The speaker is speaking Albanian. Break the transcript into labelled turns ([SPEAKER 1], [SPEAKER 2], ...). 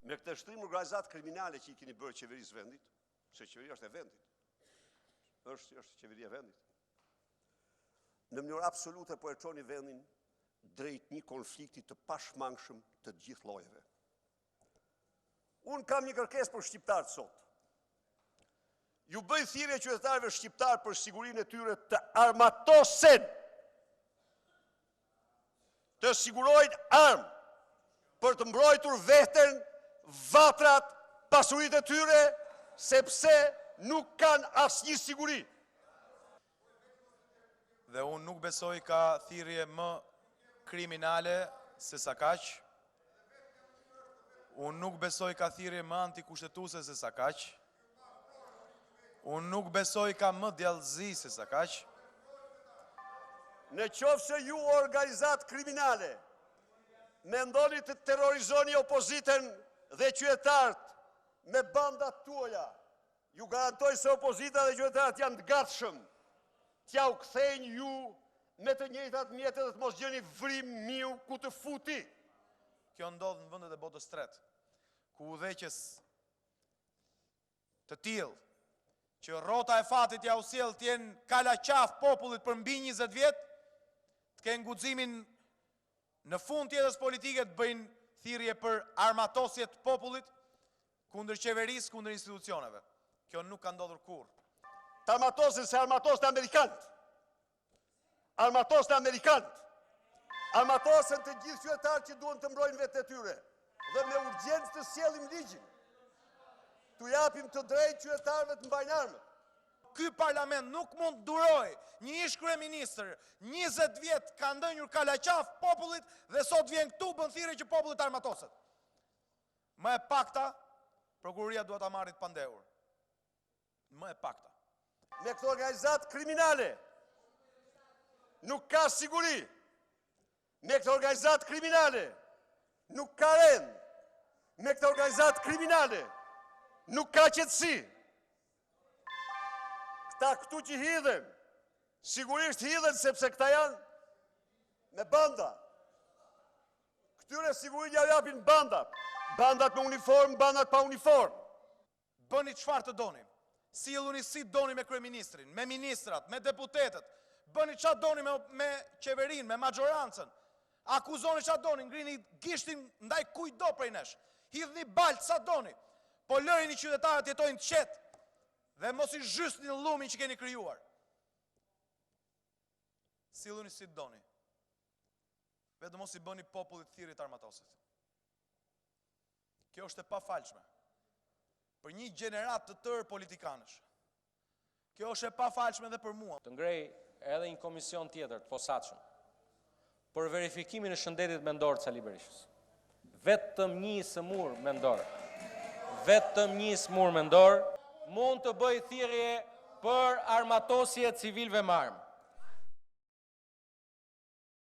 [SPEAKER 1] Me këtë shtrim organizat kriminale që i keni bërë qeverisë vendit, se qeveria është e vendit, është qeveria e vendit, në mënyrë absolute po e çoni vendin drejt një konflikti të pashmangshëm të gjithë llojeve. Unë kam një kërkesë për shqiptarët sot. Ju bëj thirrje qytetarëve shqiptar për sigurinë e tyre të armatosen, të sigurojnë armë për të mbrojtur veten, vatrat, pasuritë e tyre, sepse nuk kanë asnjë siguri.
[SPEAKER 2] Dhe unë nuk besoj ka thirrje më kriminale se sa kaq. Unë nuk besoj ka thirrje më antikushtetuese se sa kaq. Unë nuk besoj ka më djallëzi se sa kaq.
[SPEAKER 1] Në qoftë se ju organizat kriminale mendoni të terrorizoni opozitën dhe qytetarët me bandat tuaja, ju garantoj se opozita dhe qytetarët janë të gatshëm t'ja u kthejnë ju me të njëjtat mjete dhe të mos gjeni vrim miu ku të futi.
[SPEAKER 2] Kjo ndodh në vendet e botës tretë, ku udhëheqës të tillë që rrota e fatit ja u sjell të jenë kalaçaf popullit për mbi 20 vjet, të kenë guximin në fund të jetës politike të bëjnë thirrje për armatosje të popullit kundër qeverisë, kundër institucioneve. Kjo nuk ka ndodhur kurrë.
[SPEAKER 1] Të armatosin se armatosin amerikanët. Armatosin amerikanët. Armatosin të gjithë qytetarët që duan të mbrojnë vetë e tyre. Dhe me urgjencë të sjellim ligjin. T'u japim të drejtë qytetarëve të mbajnë armët.
[SPEAKER 2] Ky parlament nuk mund të duroj një ish kryeministër 20 vjet ka ndënjur kalaçaf popullit dhe sot vjen këtu bën thirrje që populli të armatoset. Më e pakta, prokuroria duhet ta marrë të pandehur. Më e pakta.
[SPEAKER 1] Me këto organizat kriminale nuk ka siguri. Me këto organizat kriminale nuk ka rend. Me këto organizat kriminale nuk ka qetësi. Këta këtu që hidhen, sigurisht hidhen sepse këta janë me banda. Këtyre sigurisht ja japin bandat. Bandat me uniform, bandat pa uniform.
[SPEAKER 2] Bëni çfarë të doni. Silluni si doni me kryeministrin, me ministrat, me deputetët. Bëni çfarë doni me qeverinë, me majorancën. Akuzoni çfarë doni, ngrini gishtin ndaj kujdo prej nesh. Hidhni baltë sa doni. Po lërini qytetarët jetojnë të qetë dhe mos i zhysni llumin që keni krijuar. Silluni si doni. Vetëm mos i bëni popullit thirrje të armatosit. Kjo është e pafalshme. Për një gjenerat të tërë politikanësh. Kjo është e pafalshme edhe për mua.
[SPEAKER 3] Të ngrej edhe një komision tjetër të posaçëm për verifikimin e shëndetit mendor të Sali Berishës. Vetëm një smur mendor. Vetëm një smur mendor mund të bëj thirrje për armatosje civilëve me armë.